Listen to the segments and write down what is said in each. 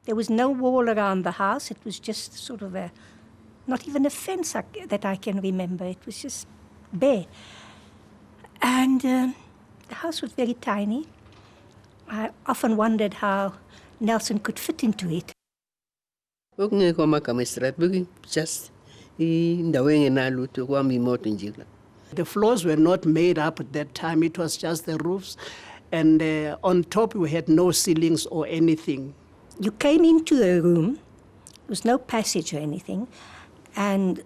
There was no wall around the house. It was just sort of not even a fence that I can remember. It was just bare. And the house was very tiny. I often wondered how Nelson could fit into it. The floors were not made up at that time. It was just the roofs. And on top, we had no ceilings or anything. You came into a room. There was no passage or anything. And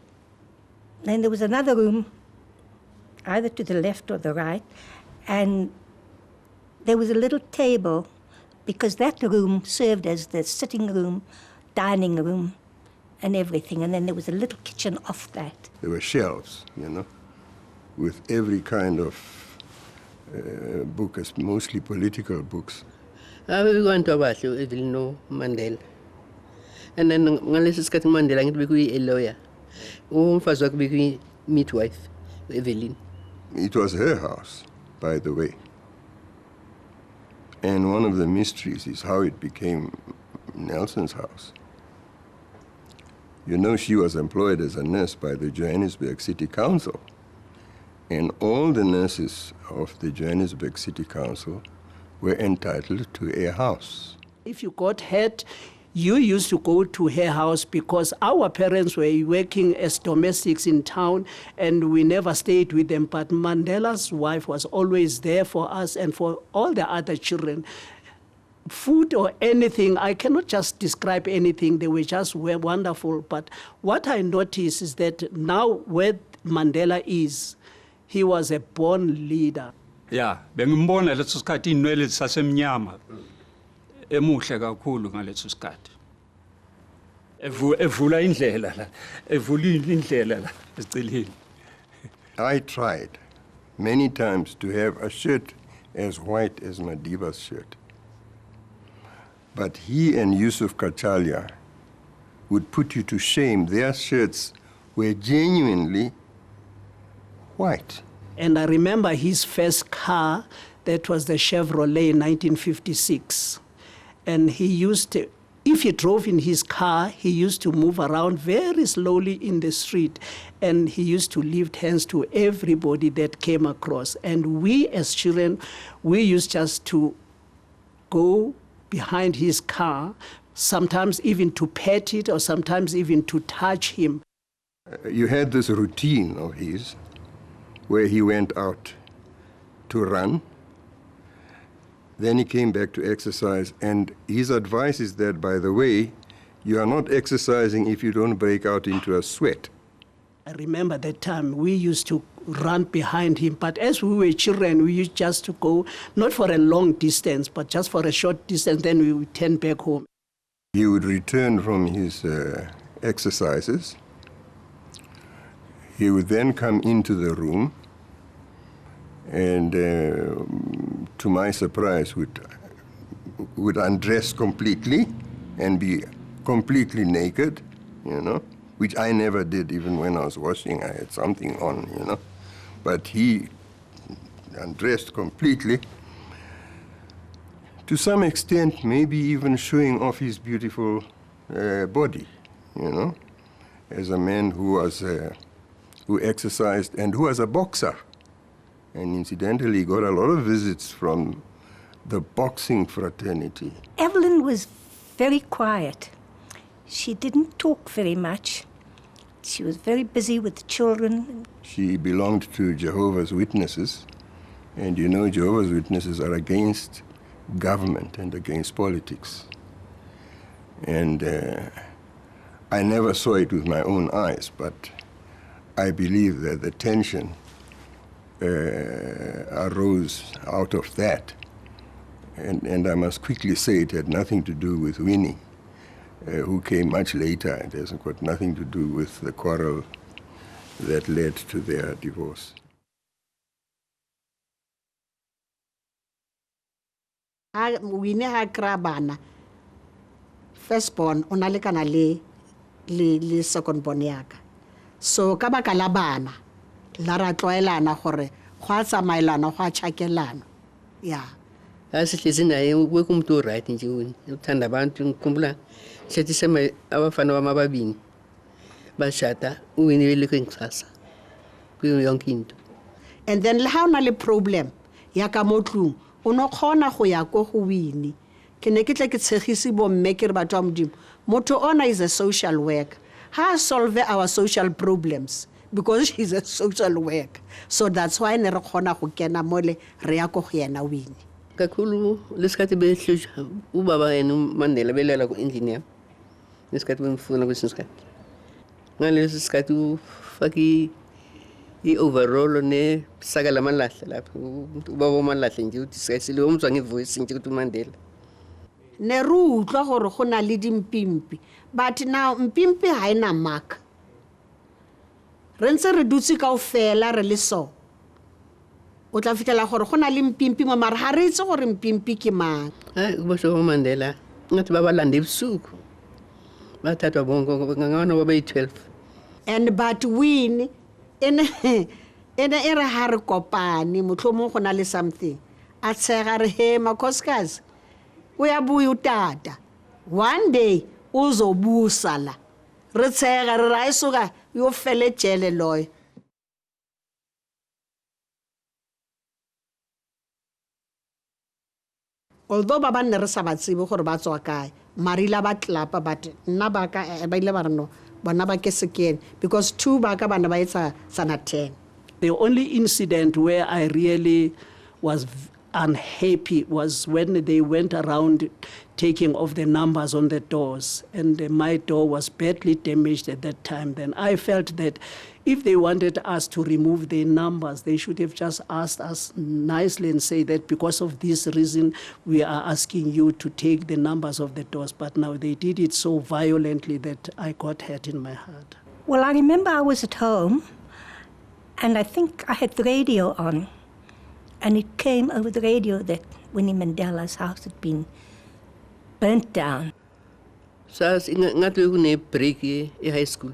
then there was another room, either to the left or the right. And there was a little table, because that room served as the sitting room, dining room, and everything. And then there was a little kitchen off that. There were shelves, with every kind of book, mostly political books. We went to Mandela. And then Mandela became a lawyer. Became midwife, Evelyn. It was her house, by the way. And one of the mysteries is how it became Nelson's house. She was employed as a nurse by the Johannesburg City Council. And all the nurses of the Johannesburg City Council were entitled to a house. If you got hurt, you used to go to her house because our parents were working as domestics in town and we never stayed with them. But Mandela's wife was always there for us and for all the other children. Food or anything, I cannot just describe anything. They were just wonderful. But what I noticed is that now where Mandela is, he was a born leader. Yeah, bengimbona leso sikhathi inwele zisasemnyama. Emuhle kakhulu ngaleso sikhathi. Evula indlela la, evula indlela la esicilini. I tried many times to have a shirt as white as Madiba's shirt. But he and Yusuf Kachalia would put you to shame. Their shirts were genuinely white. And I remember his first car, that was the Chevrolet in 1956. And he used to, if he drove in his car, he used to move around very slowly in the street. And he used to lift hands to everybody that came across. And we as children, we used just to go behind his car, sometimes even to pet it or sometimes even to touch him. You had this routine of his where he went out to run. Then he came back to exercise, and his advice is that, by the way, you are not exercising if you don't break out into a sweat. I remember that time we used to run behind him, but as we were children, we used just to go, not for a long distance, but just for a short distance, then we would turn back home. He would return from his exercises. He would then come into the room, and to my surprise, would undress completely and be completely naked, which I never did. Even when I was washing, I had something on, But he undressed completely, to some extent, maybe even showing off his beautiful body, as a man who exercised and who was a boxer. And incidentally, got a lot of visits from the boxing fraternity. Evelyn was very quiet. She didn't talk very much. She was very busy with the children. She belonged to Jehovah's Witnesses. And Jehovah's Witnesses are against government and against politics. And I never saw it with my own eyes, but I believe that the tension arose out of that. And I must quickly say it had nothing to do with Winnie, who came much later. It has got nothing to do with the quarrel that led to their divorce. Winnie ha krabana firstborn ona le kana le second born yaka. So ka baka la bana la ra tloelana gore go a tsamaelana go a tšhakelana. Yeah. asihlezi naye wekho umuntu oright nje wena uthanda abantu ngikhumbula sithi sema abafana bamababini bashada uwini belekho ngisasa kuyo yonke into. And then le ha ona le problem ya ka motlung o no khona go ya go go wini ke ne ke tle ke tshegisi bo mme ke re batho a modimo motho ona is a social worker ha solve our social problems because she's a social worker, so that's why ne re khona go kena mole re ya go yena wini kakhulu lesikhathi behlusha ubaba yena uMandela belela ku engineer lesikhathi bengifuna kwesinsikhathi ngalesi sikhathi ufaki i-overall ne saka lamalahle lapho ubaba uMalahle nje uthi sesile umzwa ngevoice nje ukuthi uMandela ne re utlwa gore go na le dimpimpi but now mpimpi ha ina mark re ntse re dutse kaofela re le so o tla fitela gore go na le mpimpi mo mara ha re itse gore mpimpi ke mang ubasho uMandela ngathi babalanda ebusuku bathathwa bonke ngangana baba yi-12 and but win ene era ha re kopane motlhomo go na le something a tshega re he makhosikazi uyabuya utata one day uzobusa la re tshega re ra isuka yo fele jele loyo. Although baba ne re sa ba tsebe gore ba tswa kae marila ba tlapa but nna ba ka ba ile ba re no bona ba ke sekene because two ba ka bana ba etsa sana 10. The only incident where I really was unhappy was when they went around taking off the numbers on the doors, and my door was badly damaged at that time. Then I felt that if they wanted us to remove the numbers, they should have just asked us nicely and say that because of this reason, we are asking you to take the numbers of the doors. But now they did it so violently that I got hurt in my heart. Well, I remember I was at home, and I think I had the radio on, and it came over the radio that Winnie Mandela's house had been burnt down. Sas ngathi kune break e-high school.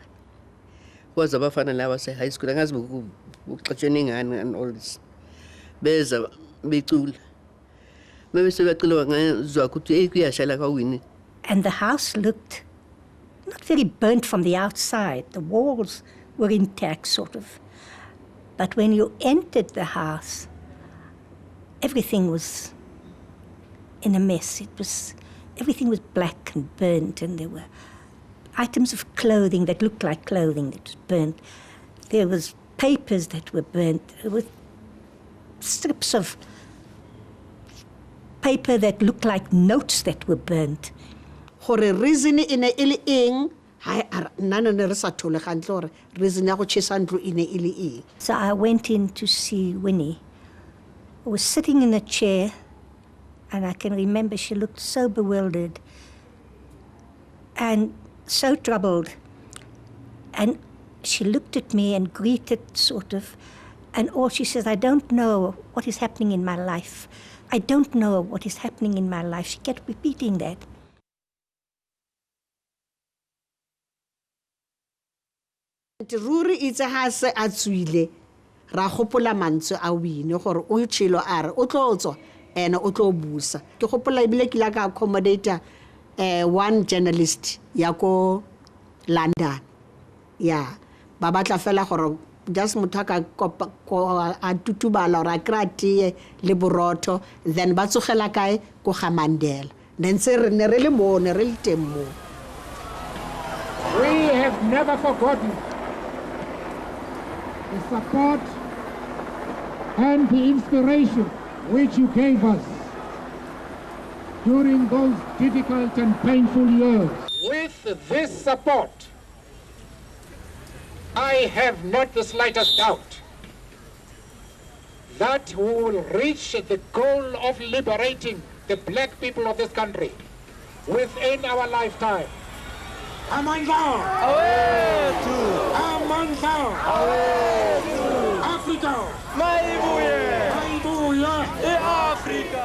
Was abafana laba se-high school angazi ukuxatshana ingane and all this. Beza becula. Bese becula ngazwa ukuthi kuyashala kaWinnie. And the house looked not very burnt from the outside. The walls were intact, sort of. But when you entered the house, everything was in a mess. Everything was black and burnt, and there were items of clothing that looked like clothing that was burnt. There was papers that were burnt. There were strips of paper that looked like notes that were burnt. Gore reason ine ile eng ha nana ne re sa thole gantle gore reason ya go tshisa ntlo ine ile eng. So I went in to see Winnie. I was sitting in a chair, and I can remember she looked so bewildered and so troubled. And she looked at me and greeted, sort of, and all she says, I don't know what is happening in my life. I don't know what is happening in my life. She kept repeating that. Ruri itse ha se a tswile ra gopola mantse a wine gore o tshilo a re o tlo tswa ene o tlo busa ke gopola ibile ke la ka accommodate one journalist ya ko London ya ba batla fela gore just motaka a tutubala ra krati le borotho then ba tsogela kae ko ga Mandela then se re ne re le mo ne re le temo. We have never forgotten the support and the inspiration which you gave us during those difficult and painful years. With this support, I have not the slightest doubt that we will reach the goal of liberating the black people of this country within our lifetime. Amanda! Amanda! Africa! Maibuye! Maibuye! Africa!